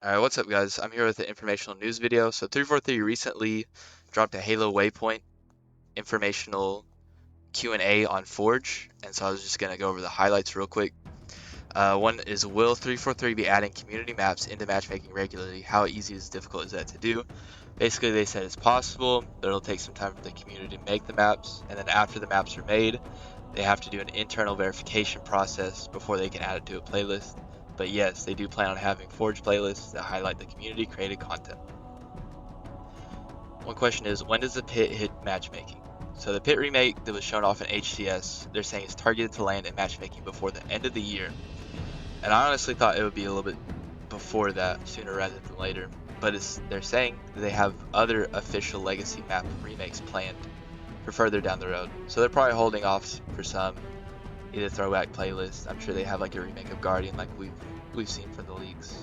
Alright, what's up guys? I'm here with an informational news video. So 343 recently dropped a Halo Waypoint informational Q&A on Forge, and so I was just going to go over the highlights real quick. One is, will 343 be adding community maps into matchmaking regularly? How easy is difficult is that to do? Basically they said it's possible, but it'll take some time for the community to make the maps, and then after the maps are made, they have to do an internal verification process before they can add it to a playlist. But yes, they do plan on having Forge playlists that highlight the community created content. One question is, when does the pit hit matchmaking? So the pit remake that was shown off in HCS, they're saying is targeted to land in matchmaking before the end of the year. And I honestly thought it would be a little bit before that, sooner rather than later. But they're saying that they have other official legacy map remakes planned for further down the road. So they're probably holding off for some either throwback playlist. I'm sure they have like a remake of Guardian like we've seen from the leaks.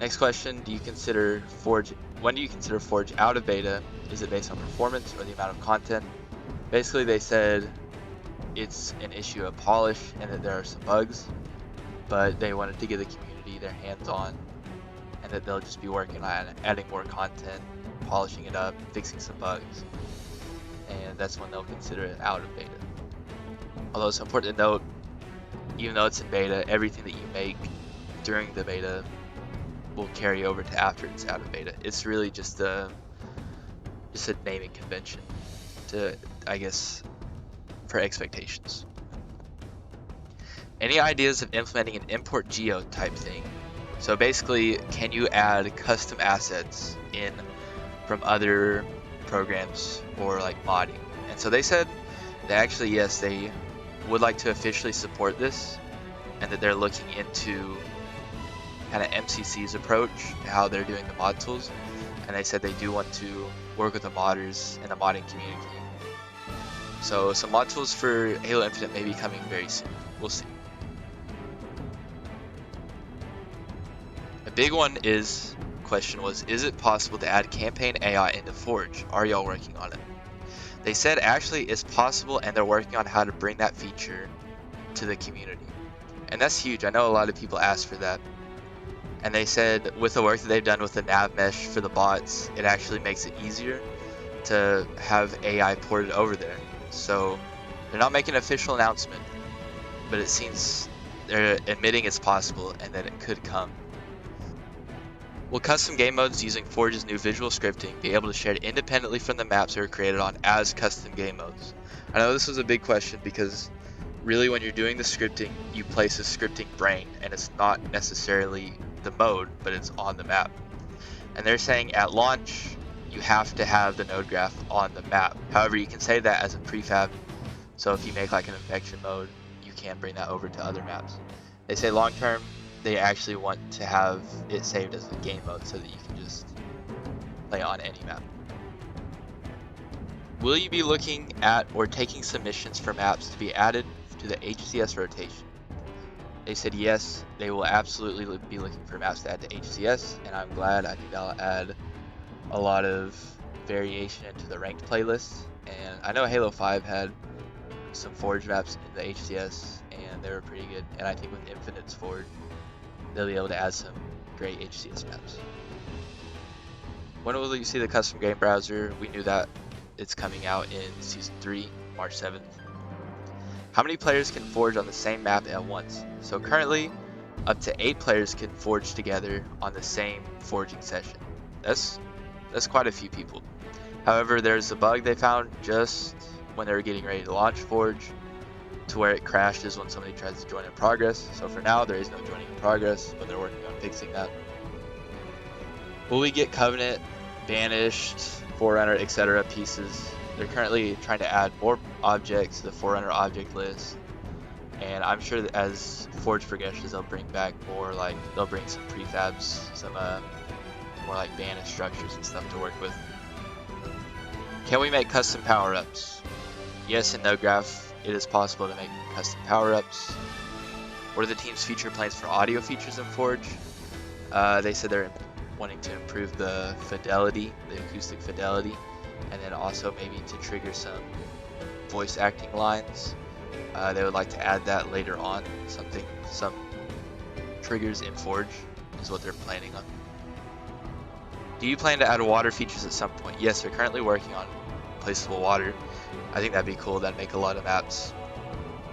Next question, do you consider Forge when do you consider Forge out of beta? Is it based on performance or the amount of content? Basically they said it's an issue of polish and that there are some bugs, but they wanted to give the community their hands on and that they'll just be working on adding more content, polishing it up, fixing some bugs, and that's when they'll consider it out of beta. Although it's important to note, even though it's in beta, everything that you make during the beta will carry over to after it's out of beta. It's really just a naming convention to, I guess, for expectations. Any ideas of implementing an import geo type thing? So basically, can you add custom assets in from other programs or like modding? And so they said that actually, yes, they would like to officially support this and that they're looking into kind of MCC's approach to how they're doing the mod tools. And they said they do want to work with the modders and the modding community. So some mod tools for Halo Infinite may be coming very soon. We'll see. A big one question was, is it possible to add campaign AI into Forge? Are y'all working on it? They said actually it's possible and they're working on how to bring that feature to the community. And that's huge. I know a lot of people asked for that. And they said with the work that they've done with the nav mesh for the bots, it actually makes it easier to have AI ported over there. So they're not making an official announcement, but it seems they're admitting it's possible and that it could come. Will custom game modes using Forge's new visual scripting be able to share independently from the maps they were created on as custom game modes? I know this was a big question because really when you're doing the scripting, you place a scripting brain and it's not necessarily the mode, but it's on the map. And they're saying at launch, you have to have the node graph on the map. However, you can save that as a prefab. So if you make like an infection mode, you can bring that over to other maps. They say long term, they actually want to have it saved as a game mode so that you can just play on any map. Will you be looking at or taking submissions for maps to be added to the HCS rotation? They said yes, they will absolutely be looking for maps to add to HCS, and I'm glad I think that'll add a lot of variation into the ranked playlist. And I know Halo 5 had some Forge maps in the HCS, and they were pretty good. And I think with Infinite's Forge, they'll be able to add some great HCS maps. When will you see the custom game browser? We knew that it's coming out in Season 3, March 7th. How many players can forge on the same map at once? So currently, up to 8 players can forge together on the same forging session. That's quite a few people. However, there's a bug they found just when they were getting ready to launch Forge, to where it crashes when somebody tries to join in progress. So for now, there is no joining in progress, but they're working on fixing that. Will we get Covenant, Banished, Forerunner, etc. pieces? They're currently trying to add more objects to the Forerunner object list, and I'm sure that as Forge progresses, they'll bring back more, like they'll bring some prefabs, some more like banished structures and stuff to work with. Can we make custom power-ups? Yes, in NodeGraph, it is possible to make custom power-ups. What are the team's future plans for audio features in Forge? They said they're wanting to improve the fidelity, the acoustic fidelity, and then also maybe to trigger some voice acting lines. They would like to add that later on, some triggers in Forge. is what they're planning on. Do you plan to add water features at some point? Yes, they're currently working on placeable water. I think that'd be cool. That'd make a lot of maps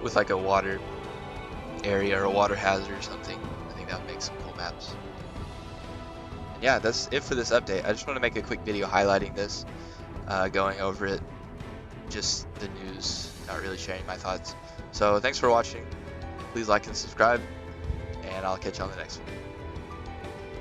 with like a water area or a water hazard or something. I think that would make some cool maps. And yeah, that's it for this update. I just want to make a quick video highlighting this, going over it, just the news, not really sharing my thoughts. So thanks for watching. Please like and subscribe, and I'll catch you on the next one.